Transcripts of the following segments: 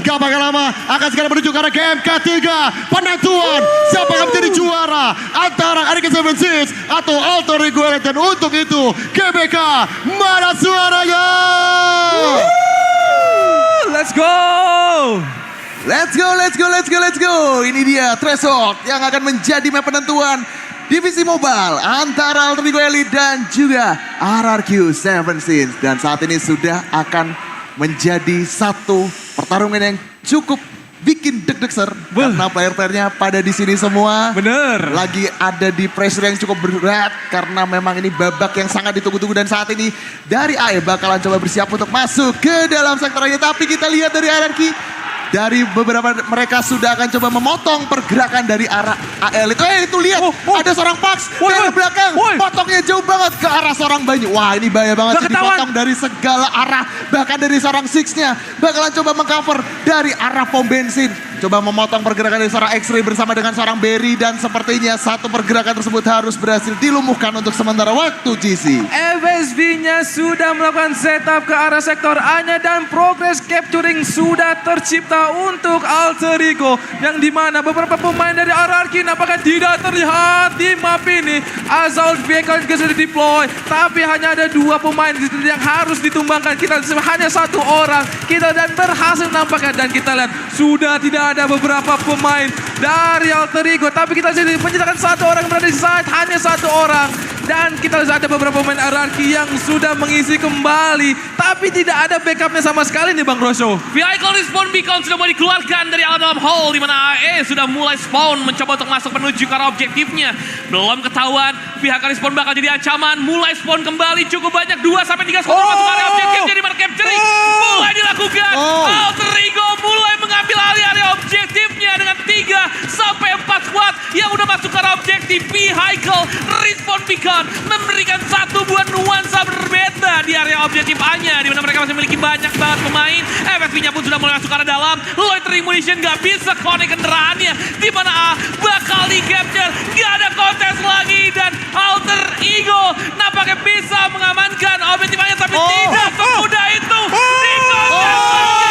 Gak bakal lama, akan segera menuju ke arah game ketiga. Penentuan siapa yang menjadi juara antara RRQ-76 atau Alter Ego Elite. Dan untuk itu GBK, mana suaranya? Let's go! Let's go. Ini dia Threshold yang akan menjadi map penentuan divisi mobile antara Alter Ego Elite dan juga RRQ-76. Dan saat ini sudah akan menjadi satu pertarungan yang cukup bikin deg-degser karena player-playernya pada di sini semua. Bener. Lagi ada di pressure yang cukup berat karena memang ini babak yang sangat ditunggu-tunggu dan saat ini dari AE bakalan coba bersiap untuk masuk ke dalam sektornya. Tapi kita lihat dari RRQ, dari beberapa mereka sudah akan coba memotong pergerakan dari arah AL itu. Itu lihat, ada seorang Pax dari belakang, potongnya jauh banget ke arah seorang Banyu. Wah, ini bahaya banget sih, dipotong dari segala arah, bahkan dari seorang Six-nya. Bakalan coba mengcover dari arah pom bensin. Coba memotong pergerakan dari seorang X-Ray bersama dengan seorang Berry. Dan sepertinya satu pergerakan tersebut harus berhasil dilumpuhkan untuk sementara waktu GC. FSV-nya sudah melakukan setup ke arah sektor A-nya dan progress capturing sudah tercipta untuk Alter Ego. Yang dimana beberapa pemain dari RRQ nampaknya tidak terlihat di map ini. Assault vehicle juga sudah deploy, tapi hanya ada 2 pemain yang harus ditumbangkan. Kita hanya 1 orang. Kita dan berhasil nampaknya, dan kita lihat sudah tidak ada beberapa pemain dari Alter Ego, tapi kita jadi menciptakan 1 orang berada di side, hanya 1 orang. Dan kita lihat ada beberapa pemain RRQ yang sudah mengisi kembali, tapi tidak ada backupnya sama sekali nih Bang Rosho. Vehicle respawn beacon sudah mulai dikeluarkan dari dalam hole, di mana AE sudah mulai spawn mencoba untuk masuk menuju ke arah objektifnya. Belum ketahuan, pihak respawn bakal jadi ancaman, mulai spawn kembali cukup banyak, 2-3 squad masuk area objektif, jadi mana capturing mulai dilakukan. Alter Ego mulai mengambil alih area objektifnya dengan 3-4 squad yang udah masuk ke arah objektif. Vehicle respawn beacon memberikan satu buah nuansa berbeda di area objektif A-nya, di mana mereka masih memiliki banyak banget pemain. FFV-nya pun sudah mulai masuk ke arah dalam. Loitering Munition gak bisa connect kendaraannya, di mana A bakal di-capture. Gak ada kontes lagi, dan Alter Ego nampaknya bisa mengamankan objektif A-nya, tapi tidak semudah itu di-kontes lagi.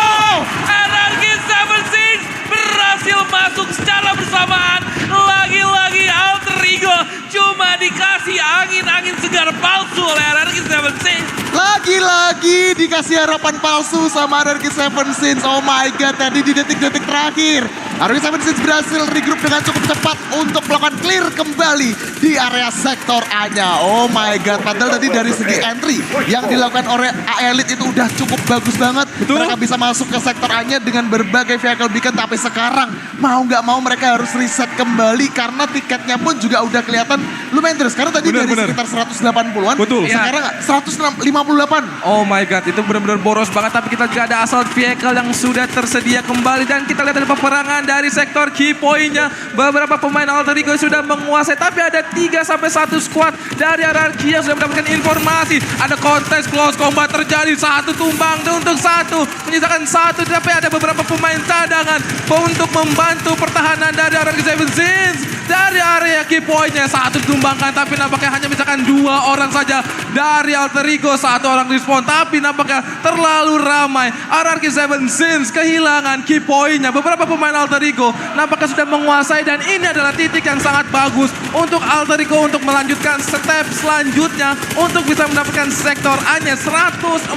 RRQ-76 berhasil masuk secara bersamaan. Lagi-lagi Alter Ego cuma dikasih angin-angin segar palsu oleh RRQ-76. Lagi-lagi dikasih harapan palsu sama RRQ-76. Oh my god, tadi di detik-detik terakhir RRQ-76 berhasil regroup dengan cukup cepat untuk melakukan clear kembali di area sektor A-nya. Oh my god, padahal tadi dari segi entry yang dilakukan oleh A-Elite itu udah cukup bagus banget. Mereka bisa masuk ke sektor A-nya dengan berbagai vehicle beacon, tapi sekarang mau nggak mau mereka harus reset kembali karena tiketnya pun juga udah kelihatan lumayan terus. Karena tadi dari sekitar 180-an, sekarang 158. Oh my god, itu benar-benar boros banget. Tapi kita juga ada assault vehicle yang sudah tersedia kembali. Dan kita lihat ada peperangan dari sektor key point-nya. Beberapa pemain Alter Ego sudah menguasai, tapi ada 3-1 squad dari RRQ yang sudah mendapatkan informasi. Ada kontes close combat terjadi, 1 tumbang untuk 1, menyisakan 1. Tapi ada beberapa pemain cadangan untuk membantu pertahanan dari RRQ-76. Dari area key point-nya 1 ditumbangkan, tapi nampaknya hanya misalkan 2 orang saja dari Alter Ego. 1 orang respawn, tapi nampaknya terlalu ramai. RRQ-76 kehilangan key point-nya. Beberapa pemain Alter Ego nampaknya sudah menguasai, dan ini adalah titik yang sangat bagus untuk Alter Ego untuk melanjutkan step selanjutnya untuk bisa mendapatkan sektor A-nya. 148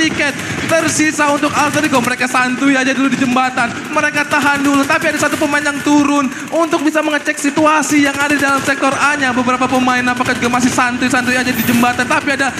tiket tersisa untuk Alter Ego. Mereka santuy aja dulu di jembatan, mereka tahan dulu, tapi ada 1 pemain yang turun untuk bisa mengecek situasi yang ada di dalam sektor A-nya. Beberapa pemain nampaknya juga masih santuy-santuy aja di jembatan, tapi ada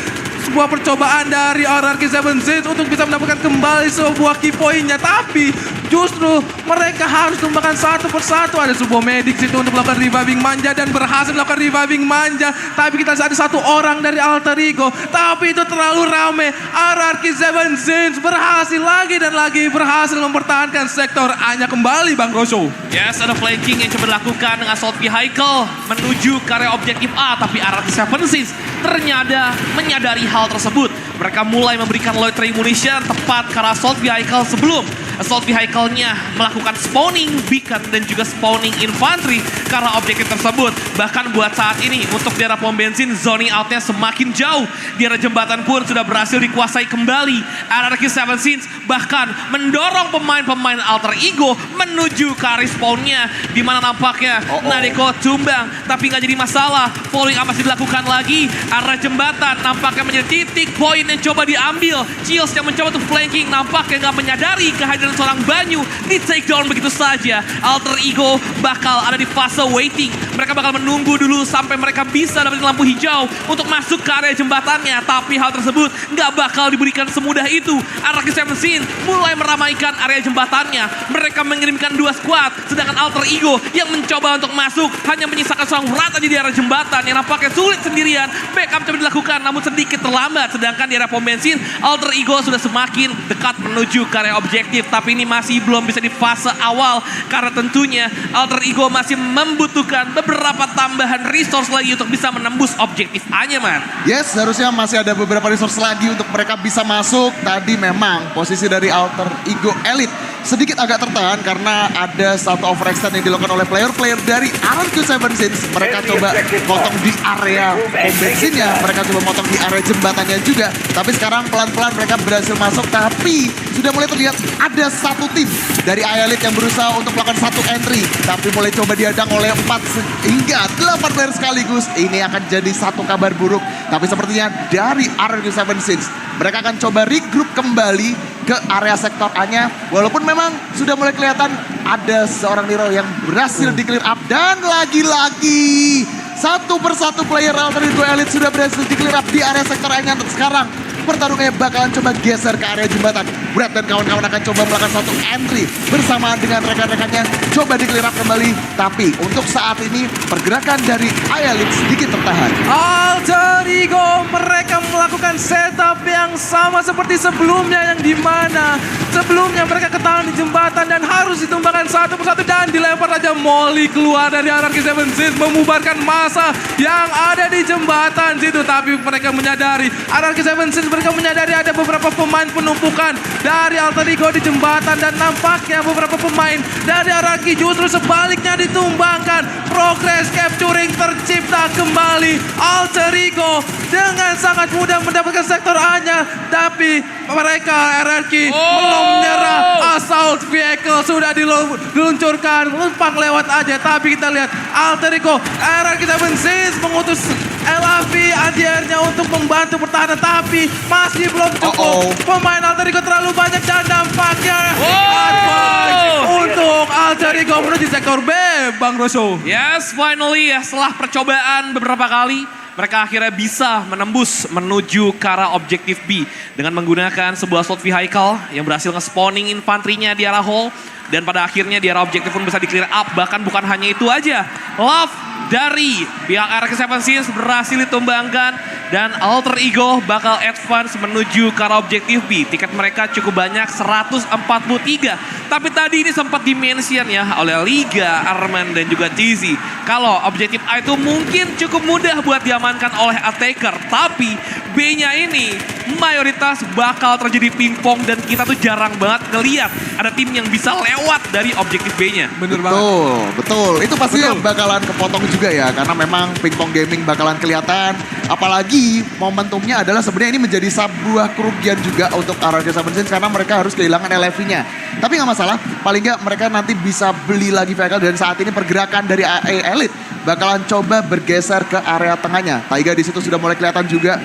sebuah percobaan dari RRQ-76 untuk bisa mendapatkan kembali sebuah key point-nya, tapi justru mereka harus tumbangkan 1 persatu. Ada sebuah medik situ untuk melakukan reviving manja dan berhasil melakukan reviving manja, tapi kita ada 1 orang dari Alter Ego, tapi itu terlalu rame. RRQ-76 berhasil lagi dan lagi berhasil mempertahankan sektor A-nya kembali, Bang Rosho. Yes, ada flanking yang coba dilakukan dengan assault vehicle menuju ke area objektif A, tapi RRQ-76 ternyata menyadari hal tersebut. Mereka mulai memberikan loitering munition tepat ke arah assault vehicle sebelum assault vehicle-nya melakukan spawning beacon dan juga spawning infantry karena objektif tersebut. Bahkan buat saat ini untuk di arah pom bensin zoning out-nya semakin jauh. Di arah jembatan pun sudah berhasil dikuasai kembali. RRQ Seven Sins bahkan mendorong pemain-pemain alter ego menuju ke area spawn-nya, di mana nampaknya Nadeko tumbang, tapi nggak jadi masalah. Following up masih dilakukan lagi. Arah jembatan nampaknya menjadi titik poin yang coba diambil. Chills yang mencoba untuk flanking nampaknya nggak menyadari kehadiran seorang Banyu di take down begitu saja. Alter ego bakal ada di fase waiting. Mereka bakal menunggu dulu sampai mereka bisa dapetin lampu hijau untuk masuk ke area jembatannya. Tapi hal tersebut nggak bakal diberikan semudah itu. RRQ Seven Sins mulai meramaikan area jembatannya. Mereka mengirimkan 2 squad, sedangkan Alter Ego yang mencoba untuk masuk hanya menyisakan seorang rata di area jembatan yang nampaknya sulit sendirian. Backup coba dilakukan namun sedikit terlambat. Sedangkan di area pom bensin, Alter Ego sudah semakin dekat menuju ke area objektif. Tapi ini masih belum bisa di fase awal karena tentunya Alter Ego masih membutuhkan beberapa tambahan resource lagi untuk bisa menembus objektif A-nya, man. Yes, harusnya masih ada beberapa resource lagi untuk mereka bisa masuk. Tadi memang posisi dari Alter Ego Elite sedikit agak tertahan karena ada satu overextend yang dilakukan oleh player-player dari RRQ Seven Sins. Mereka coba motong di area pom bensinnya, mereka coba motong di area jembatannya juga. Tapi sekarang pelan-pelan mereka berhasil masuk, tapi sudah mulai terlihat ada satu tim dari Elite yang berusaha untuk melakukan satu entry. Tapi mulai coba dihadang oleh 4 hingga 8 player sekaligus. Ini akan jadi satu kabar buruk. Tapi sepertinya dari RRQ Seven Sins, mereka akan coba regroup kembali ke area sektor A-nya. Walaupun memang sudah mulai kelihatan ada seorang hero yang berhasil di-clear up. Dan lagi-lagi satu persatu player Alter Ego Elite sudah berhasil di-clear up di area sektor A-nya. Sekarang pertarungannya bakalan coba geser ke area jembatan. Brad dan kawan-kawan akan coba melakukan satu entry bersamaan dengan rekan-rekannya. Coba di-clear up kembali. Tapi untuk saat ini pergerakan dari Elite sedikit tertahan. Alter Ego mereka melakukan setup yang sama seperti sebelumnya, yang dimana sebelumnya mereka ketahan di jembatan dan harus ditumbangkan satu persatu dan dilempar aja Molly keluar dari RRQ Seven Sins membubarkan masa yang ada di jembatan situ. Tapi mereka menyadari, RRQ Seven Sins mereka menyadari ada beberapa pemain penumpukan dari Alter Ego di jembatan dan nampaknya beberapa pemain dari RRQ justru sebaliknya ditumbangkan. Progress capturing tercipta kembali. Alter Ego dengan sangat mudah mendapatkan sektor A-nya, tapi mereka RRQ belum menyerah. Assault vehicle sudah diluncurkan, lempang lewat aja. Tapi kita lihat Alter Ego, RRQ Seven Sins mengutus LAV ADR-nya untuk membantu pertahanan, tapi masih belum cukup. Pemain Alter Ego terlalu banyak dan dampaknya advance untuk Alter Ego menuju sektor B, Bang Rosho. Yes, finally ya, setelah percobaan beberapa kali, mereka akhirnya bisa menembus menuju ke arah objektif B dengan menggunakan sebuah assault vehicle yang berhasil nge-spawning infanterinya di arah hall. Dan pada akhirnya di arah objektif pun bisa di-clear up. Bahkan bukan hanya itu aja, Love dari pihak RRQ Seven Sins berhasil ditumbangkan dan Alter Ego bakal advance menuju ke arah objektif B. Tiket mereka cukup banyak, 143. Tapi tadi ini sempat dimention ya oleh Liga, Arman dan juga Tizi, kalau objektif A itu mungkin cukup mudah buat diamankan oleh attacker. Tapi B-nya ini mayoritas bakal terjadi pingpong dan kita tuh jarang banget ngeliat ada tim yang bisa lewat dari objektif B-nya. Bener banget. Betul. Itu pastinya bakalan kepotong juga ya, karena memang pingpong gaming bakalan kelihatan. Apalagi momentumnya adalah sebenarnya ini menjadi sebuah kerugian juga untuk RRQ Seven Sins karena mereka harus kehilangan LFV-nya. Tapi nggak masalah, paling nggak mereka nanti bisa beli lagi vehicle dan saat ini pergerakan dari Elite bakalan coba bergeser ke area tengahnya. Taiga di situ sudah mulai kelihatan juga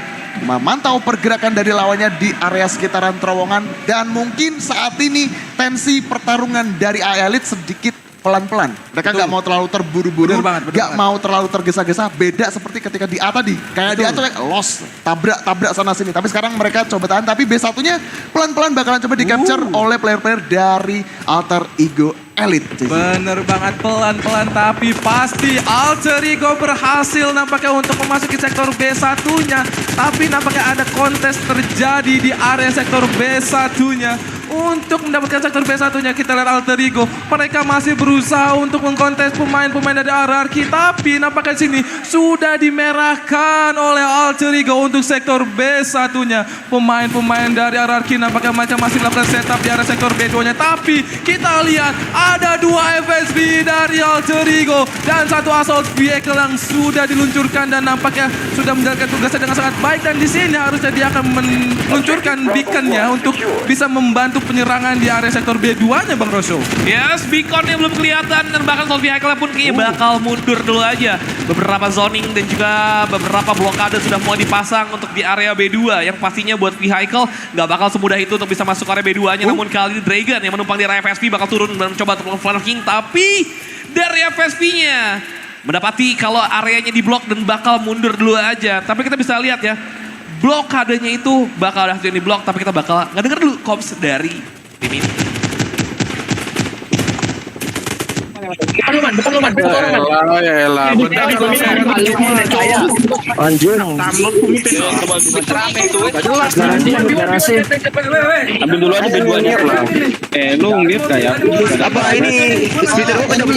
memantau pergerakan dari lawannya di area sekitaran terowongan dan mungkin saat ini tensi pertarungan dari Elite sedikit pelan-pelan. Mereka nggak mau terlalu terburu-buru, nggak mau terlalu tergesa-gesa. Beda seperti ketika di A tadi. Kayak di A tuh lost, tabrak sana sini. Tapi sekarang mereka coba tahan. Tapi B1-nya pelan-pelan bakalan coba di-capture oleh player-player dari Alter Ego Elite. Bener banget, pelan-pelan tapi pasti Alter Ego berhasil nampaknya untuk memasuki sektor B1-nya. Tapi nampaknya ada kontes terjadi di area sektor B1-nya. untuk mendapatkan sektor B1-nya. Kita lihat Alter Ego, mereka masih berusaha untuk mengkontes pemain-pemain dari RRQ, tapi nampaknya sini sudah dimerahkan oleh Alter Ego untuk sektor B1-nya. Pemain-pemain dari RRQ nampaknya macam masih melakukan setup di area sektor B2-nya, tapi kita lihat ada 2 FSB dari Alter Ego dan 1 assault vehicle yang sudah diluncurkan dan nampaknya sudah menjalankan tugasnya dengan sangat baik, dan di sini harusnya dia akan meluncurkan beacon-nya untuk bisa membantu penyerangan di area sektor B2-nya, Bang Rosho. Yes, beacon yang belum kelihatan dan bahkan assault vehicle pun kayaknya bakal mundur dulu aja. Beberapa zoning dan juga beberapa blokade sudah mulai dipasang untuk di area B2 yang pastinya buat vehicle nggak bakal semudah itu untuk bisa masuk area B2-nya. Namun kali ini Dragon yang menumpang di area FSP bakal turun dan mencoba untuk flanking, tapi dari FSP-nya mendapati kalau areanya diblok dan bakal mundur dulu aja. Tapi kita bisa lihat ya, blokadenya itu bakal ada yang diblok, tapi kita bakal nggak denger dulu comms dari tim ini. Ambil dulu aja B2-nya lah. Lu ngip kayak apa ini? Speeder gua coba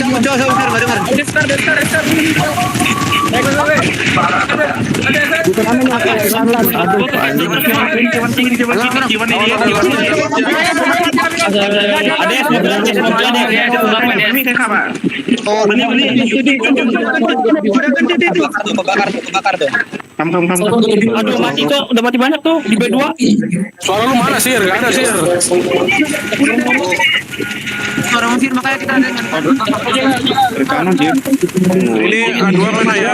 bakar tuh. Aduh, mati tuh, udah mati banyak tuh di B2. Suara lu mana sih? Gak ada sih. Suara Sir, makanya kita ada dari kanan sih. Ini A2 mana ya?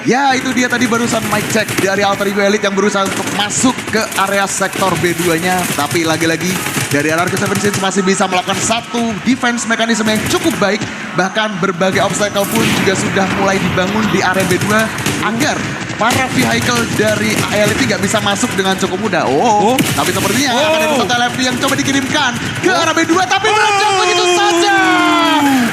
Ya, itu dia tadi barusan mic check dari Alter Ego Elite yang berusaha untuk masuk ke area sektor B2-nya. Tapi lagi-lagi dari RRQ 76 masih bisa melakukan satu defense mekanisme yang cukup baik. Bahkan berbagai obstacle pun juga sudah mulai dibangun di area B2 agar para vehicle dari Elite nggak bisa masuk dengan cukup mudah. Tapi sepertinya akan ada satu LFP yang coba dikirimkan ke arah B2, tapi meledak begitu saja.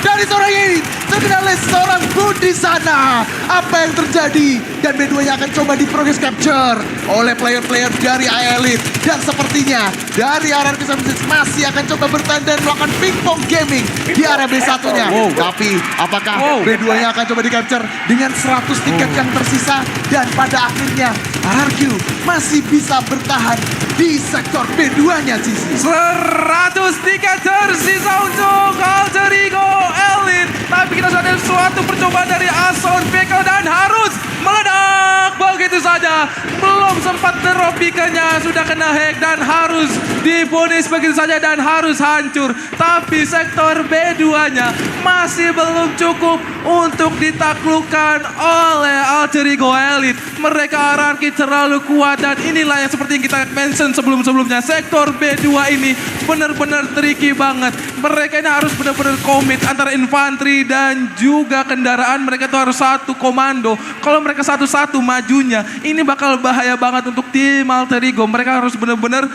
Dari seorang ini terkenal seorang boot di sana. Apa yang terjadi? Dan B2-nya akan coba di progress capture oleh player-player dari Elite. Dan sepertinya dari RRQ 76 masih akan coba bertahan dan melakukan pingpong gaming di area B1-nya. Tapi apakah B2-nya akan coba di capture dengan 100 tiket yang tersisa? Dan pada akhirnya RRQ masih bisa bertahan di sektor B2-nya, Cici. 100 tiket tersisa untuk Alter Ego Elite. Tapi kita sudah ada suatu percobaan dari Assault Vehicle dan harus meledak begitu saja. Belum sempat drop beacon-nya, sudah kena hack dan harus divonis begitu saja dan harus hancur. Tapi sektor B2-nya masih belum cukup untuk ditaklukkan oleh Alter Ego Elite. Mereka RRQ terlalu kuat dan inilah yang seperti yang kita mention sebelum-sebelumnya. Sektor B2 ini benar-benar tricky banget. Mereka ini harus benar-benar komit antara infanteri dan juga kendaraan. Mereka tuh harus satu komando. Kalau mereka satu-satu majunya, ini bakal bahaya banget untuk tim Alter Ego. Mereka harus benar-benar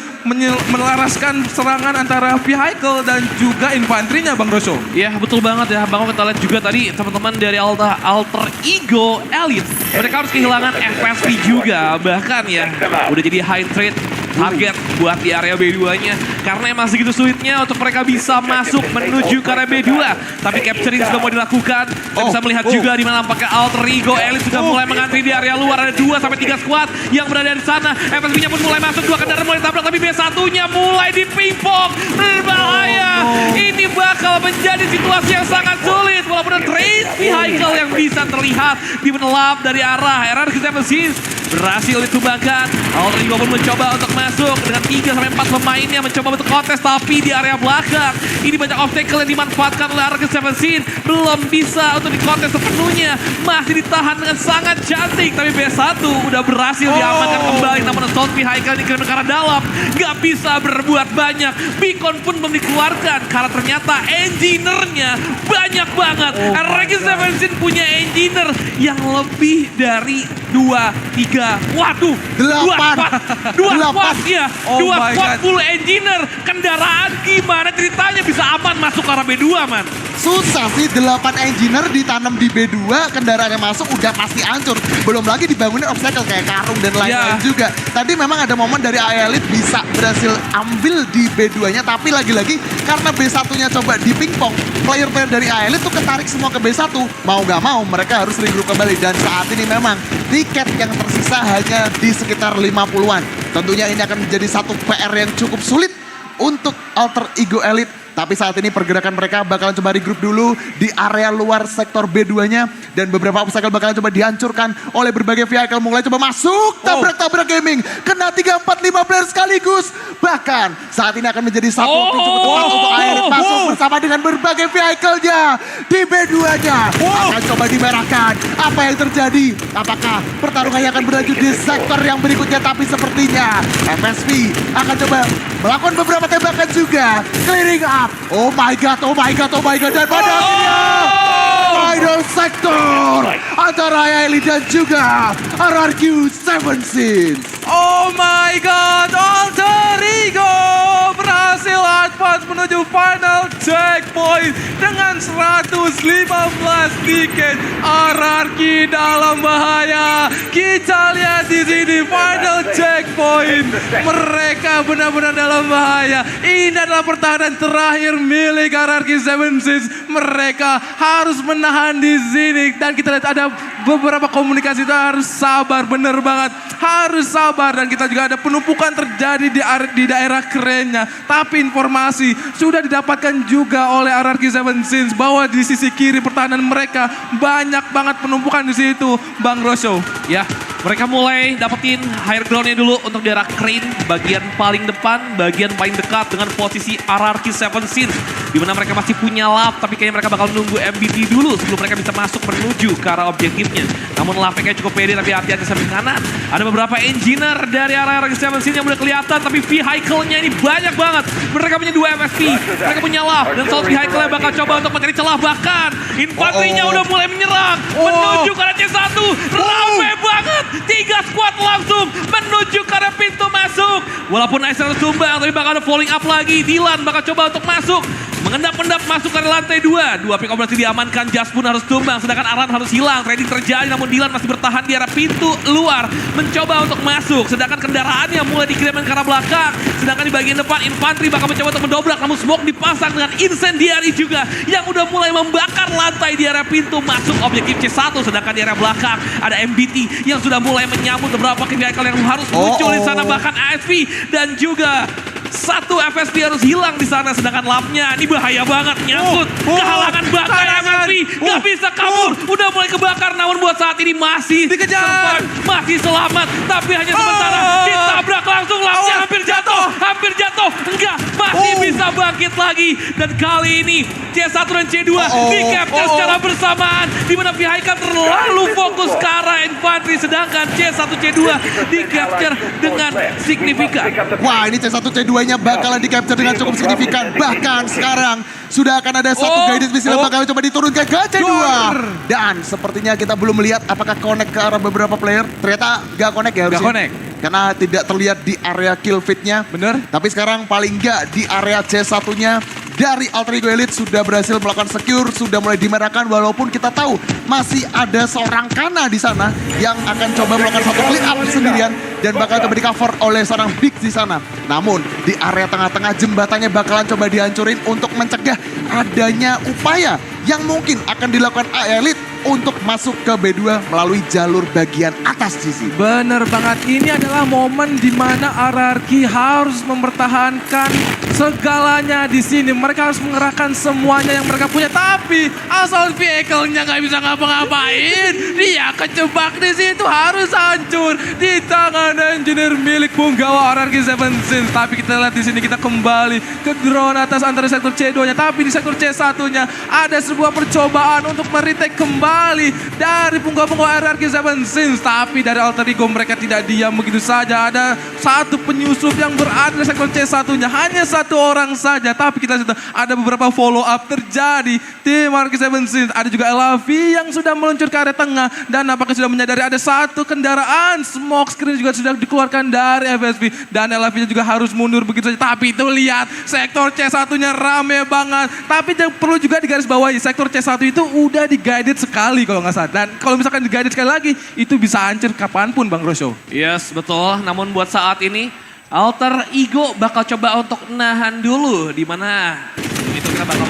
melaraskan serangan antara vehicle dan juga infanterinya, Bang Rosho. Ya betul banget ya Bang, kita lihat juga tadi teman-teman dari Alter Ego Elite. Mereka harus kehilangan FSP juga, bahkan ya udah jadi high trade target buat di area B2-nya. Karena emang segitu sulitnya untuk mereka bisa masuk menuju ke area B2. Tapi capturing sudah mau dilakukan. Kita bisa melihat juga di mana nampaknya Alter Ego Elite sudah mulai mengantri di area luar. Ada 2-3 squad yang berada di sana. FSP-nya pun mulai masuk, 2 kendaraan mulai ditabrak. Tapi B1-nya mulai dipingpong. Berbahaya. Ini bakal menjadi situasi yang sangat sulit. Walaupun ada trace vehicle yang bisa terlihat di penelap dari arah RRQ 76 berhasil ditumbangkan. Alter Ego pun mencoba untuk masuk dengan 3-4 pemainnya mencoba untuk kontes, tapi di area belakang ini banyak obstacle yang dimanfaatkan oleh RRQ Seventeen. Belum bisa untuk dikontes sepenuhnya, masih ditahan dengan sangat cantik, tapi B1 udah berhasil diamankan kembali. Namun Assault Vehicle dikirim ke arah dalam, gak bisa berbuat banyak. Beacon pun belum dikeluarkan karena ternyata engineer-nya banyak banget. RRQ Seventeen punya engineer yang lebih dari 2-3, waduh, 2 squad ya, Oh 2 my squad God. full engineer. Kendaraan gimana ceritanya bisa aman masuk ke arah B2, man? Susah sih, 8 engineer ditanam di B2, kendaraannya masuk udah pasti hancur. Belum lagi dibangunin obstacle kayak karung dan lain-lain Ya. juga. Tadi memang ada momen dari Elite bisa berhasil ambil di B2-nya, tapi lagi-lagi karena B1-nya coba di pingpong, player-player dari Elite tuh ketarik semua ke B1. Mau gak mau mereka harus regroup kembali, dan saat ini memang tiket yang tersisa hanya di sekitar 50-an. Tentunya ini akan menjadi satu PR yang cukup sulit untuk Alter Ego Elite. Tapi saat ini pergerakan mereka bakalan coba regroup dulu di area luar sektor B2-nya. Dan beberapa obstacle bakalan coba dihancurkan oleh berbagai vehicle. Mulai coba masuk, tabrak-tabrak gaming. Kena 3, 4, 5 player sekaligus. Bahkan saat ini akan menjadi satu waktu cukup tepat untuk Elite masuk bersama dengan berbagai vehicle-nya. Di B2-nya akan coba dimerahkan. Apa yang terjadi? Apakah pertarungannya akan berlanjut di sektor yang berikutnya? Tapi sepertinya FSV akan coba melakukan beberapa tembakan juga. Clearing up. Oh my god, oh my god, oh my god. Dan pada akhirnya final sektor antara Elite dan juga RRQ Seventeen. Oh my god, Alter Ego berhasil advance menuju final checkpoint dengan 115 tiket. RRQ dalam bahaya. Kita lihat di sini final checkpoint. Mereka benar-benar dalam bahaya. Ini adalah pertahanan terakhir milik RRQ Seventeen. Mereka harus menahan di sini, dan kita lihat ada beberapa komunikasi itu harus sabar, bener banget. Harus sabar, dan kita juga ada penumpukan terjadi di daerah kerennya. Tapi informasi sudah didapatkan juga oleh RRQ Seventeen bahwa di sisi kiri pertahanan mereka banyak banget penumpukan di situ, Bang Rosho. Ya, mereka mulai dapetin higher ground-nya dulu untuk daerah crane, bagian paling depan, bagian paling dekat dengan posisi RRQ Seventeen, di mana mereka masih punya lap, tapi kayaknya mereka bakal nunggu MBT dulu sebelum mereka bisa masuk menuju ke arah objektifnya. Namun lapnya kayak cukup pede, tapi hati-hati samping kanan. Ada beberapa engineer dari RRQ Seventeen yang udah kelihatan, tapi vehicle-nya ini banyak banget. Mereka punya 2 MSP, mereka punya lap, dan Assault Vehicle-nya bakal coba untuk mencari celah. Bahkan infanterinya udah mulai menyerang menuju ke arah C1. Rame banget, 3 squad langsung menuju ke arah pintu masuk. Walaupun Ice harus tumbang, tapi bakal ada falling up lagi. Dylan bakal coba untuk masuk, mengendap-endap masuk ke lantai 2. 2 pick up berhasil diamankan, Jas pun harus tumbang, sedangkan Aran harus hilang. Trading terjadi, namun Dylan masih bertahan di arah pintu luar, mencoba untuk masuk. Sedangkan kendaraannya mulai dikirimkan ke arah belakang. Sedangkan di bagian depan, infanteri bakal mencoba untuk mendobrak, namun smoke dipasang dengan incendiary juga, yang udah mulai membakar lantai di area pintu masuk objektif C1. Sedangkan di area belakang, ada MBT yang sudah mulai menyambut beberapa vehicle yang harus muncul di sana. Bahkan ASV dan juga satu FSP harus hilang di sana, sedangkan lapnya ini bahaya banget, nyangkut kehalangan bakar FSP, gak bisa kabur, udah mulai kebakar. Namun buat saat ini masih Dikejar. masih selamat, tapi hanya sementara. Ditabrak langsung, lapnya hampir jatuh, enggak, masih bisa bangkit lagi. Dan kali ini C1 dan C2 di capture secara bersamaan, di mana vehicle terlalu fokus ke arah infanteri, sedangkan C1 C2 di capture dengan signifikan. Wah, ini C1 C2-nya bakalan di capture dengan cukup signifikan. Bahkan sekarang sudah akan ada satu guidance missile yang bakalan coba diturunkan ke C2. Dan sepertinya kita belum melihat apakah connect ke arah beberapa player. Ternyata gak connect ya harusnya. Gak connect. Karena tidak terlihat di area kill feed-nya. Bener. Tapi sekarang paling gak di area C1-nya dari Alter Ego Elite sudah berhasil melakukan secure, sudah mulai dimerahkan, walaupun kita tahu masih ada seorang Kana di sana yang akan coba melakukan satu clean up sendirian dan bakal coba di cover oleh seorang Big di sana. Namun di area tengah-tengah jembatannya bakalan coba dihancurin untuk mencegah adanya upaya yang mungkin akan dilakukan Elite untuk masuk ke B2 melalui jalur bagian atas GC. Bener banget, ini adalah momen di mana RRQ harus mempertahankan segalanya di sini. Mereka harus mengerahkan semuanya yang mereka punya, tapi assault vehicle-nya nggak bisa ngapa-ngapain. Dia kecebak di situ, harus hancur di tangan engineer milik punggawa RRQ 7 Sins. Tapi kita lihat di sini, kita kembali ke drone atas antara sektor C2-nya, tapi di sektor C1-nya ada sebuah percobaan untuk meretake kembali dari punggawa RRQ 7 Sins. Tapi dari Alter Ego mereka tidak diam begitu saja. Ada satu penyusup yang berada di sektor C1-nya, hanya satu orang saja. Tapi kita sudah ada beberapa follow up terjadi. Tim RRQ 7 Sins, ada juga LAV yang sudah meluncur ke area tengah dan nampaknya sudah menyadari ada satu kendaraan smoke screen juga sudah dikeluarkan dari FSV dan LAV-nya juga harus mundur begitu saja. Tapi itu lihat sektor C1-nya rame banget. Tapi perlu juga digarisbawahi, sektor C1 itu udah di-guided sekali kalau nggak salah. Dan kalau misalkan di-guided sekali lagi, itu bisa hancur kapanpun Bang Rosyo. Yes, betul. Namun buat saat ini, Alter Ego bakal coba untuk nahan dulu. Di mana itu kita bakal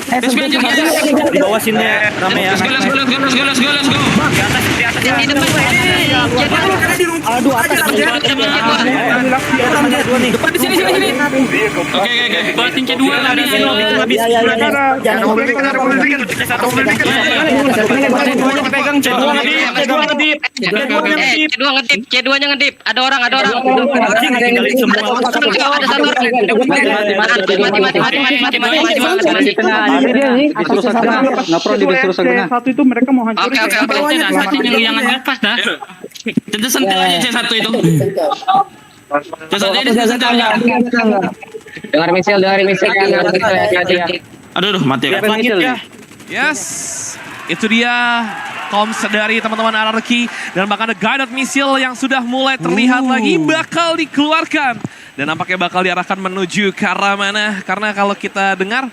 Di bawah sini rame ya. Let's go. Aduh, atas. Depan di sini. Oke. Batin C2 tadi habis. Jangan Pegang C2 ngedip. C2-nya ngedip. Ada orang. Tinggalin semua. Ada satu orang. Satu itu mereka mau hancurin. Oke. Jangan lepas dah. Tentu sentil aja C1 itu. C1 aja. Dengar misil. Aduh, mati ya. Yes, itu dia comms dari teman-teman RRQ dan bahkan ada guided missile yang sudah mulai terlihat lagi bakal dikeluarkan dan nampaknya bakal diarahkan menuju ke arah mana, karena kalau kita dengar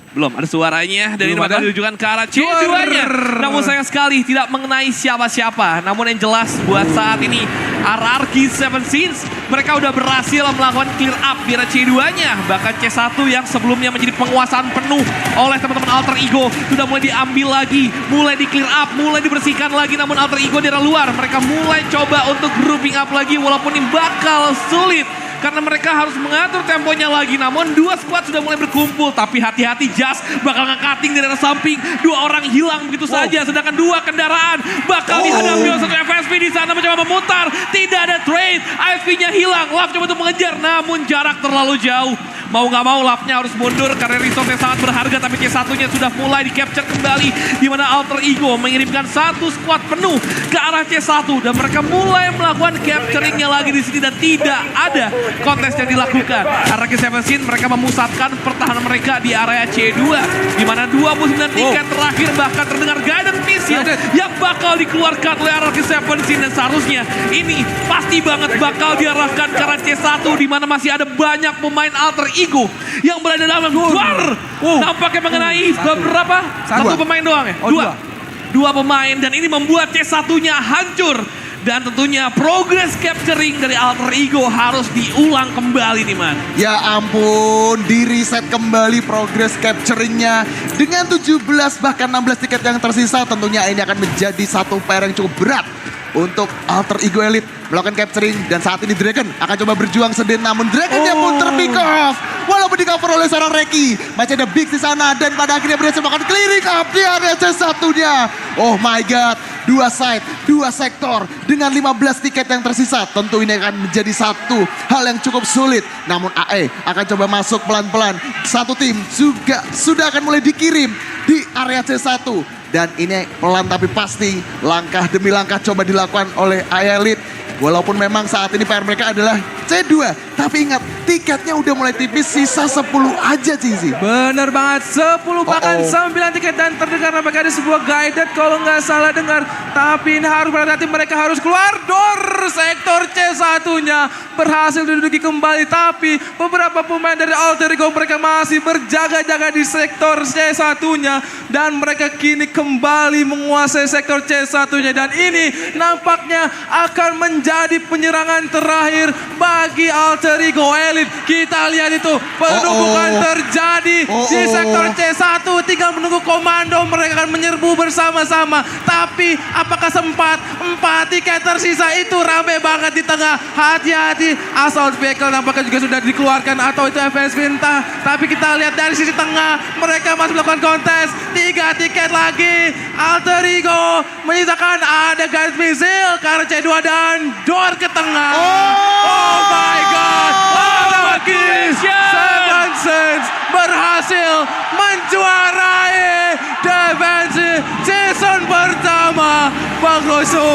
belum ada suaranya dan ini bakal ditujukan ke arah C2-nya. Namun sayang sekali tidak mengenai siapa-siapa. Namun yang jelas buat saat ini RRQ 7 Sins mereka udah berhasil melakukan clear up di arah C2-nya. Bahkan C1 yang sebelumnya menjadi penguasaan penuh oleh teman-teman Alter Ego sudah mulai diambil lagi, mulai di clear up, mulai dibersihkan lagi. Namun Alter Ego di arah luar mereka mulai coba untuk grouping up lagi, walaupun ini bakal sulit karena mereka harus mengatur temponya lagi. Namun dua squad sudah mulai berkumpul, tapi hati-hati Jas bakal nge-cutting dari arah samping. Dua orang hilang begitu saja, sedangkan dua kendaraan bakal dihadapi oleh satu FSV di sana mencoba memutar. Tidak ada trade, AFV-nya hilang. Lav coba untuk mengejar, namun jarak terlalu jauh. Mau nggak mau Lavnya harus mundur karena resource yang sangat berharga, tapi C1-nya sudah mulai di-capture kembali di mana Alter Ego mengirimkan satu squad penuh ke arah C1 dan mereka mulai melakukan capturingnya lagi di sini dan tidak ada kontes yang dilakukan. RRQ 7 Sins mereka memusatkan pertahanan mereka di area C2 di mana 29 tiket terakhir bahkan terdengar guided missile yang bakal dikeluarkan oleh RRQ 7 Sins dan seharusnya ini pasti banget bakal diarahkan ke arah C1 di mana masih ada banyak pemain Alter Ego yang berada dalam luar. Nampaknya mengenai beberapa satu pemain doang ya? Dua pemain dan ini membuat C1-nya hancur. Dan tentunya progress capturing dari Alter Ego harus diulang kembali nih man. Ya ampun, di reset kembali progress capturingnya dengan 17 bahkan 16 tiket yang tersisa. Tentunya ini akan menjadi satu PR yang cukup berat untuk Alter Ego Elite melakukan capturing. Dan saat ini Dragon akan coba berjuang sedih, namun Dragonnya pun terpick off walaupun di cover oleh seorang Reki. Masih ada Biggs di sana dan pada akhirnya berhasil melakukan clearing up di area C1-nya. Oh my god, dua side, dua sektor dengan 15 tiket yang tersisa. Tentu ini akan menjadi satu hal yang cukup sulit. Namun AE akan coba masuk pelan-pelan. Satu tim juga sudah akan mulai dikirim di area C1. Dan ini pelan tapi pasti, langkah demi langkah coba dilakukan oleh AE Elite. Walaupun memang saat ini PR mereka adalah C2. Tapi ingat, tiketnya udah mulai tipis, sisa 10 aja Cici. Bener banget, 10 bahkan 9 tiket dan terdengar nampaknya ada sebuah guided kalau nggak salah dengar. Tapi ini harus berhati-hati, mereka harus keluar door sektor C1-nya. Berhasil diduduki kembali, tapi beberapa pemain dari Alter Ego mereka masih berjaga-jaga di sektor C1-nya. Dan mereka kini kembali menguasai sektor C1-nya. Dan ini nampaknya akan menjadi penyerangan terakhir bagi Alter Ego Elite. Kita lihat itu, penumpukan terjadi di sektor C1. Tinggal menunggu komando, mereka akan menyerbu bersama-sama. Tapi apakah sempat 4 tiket tersisa itu rame banget di tengah. Hati-hati, Assault Vehicle nampaknya juga sudah dikeluarkan atau itu FSV entah. Tapi kita lihat dari sisi tengah, mereka masih melakukan kontes. 3 tiket lagi, Alter Ego menyisakan ada guys missile karena C2 dan door ke tengah. Oh my god, lagi Seven Sins berhasil menjuarai defensi season pertama Bang Rosu.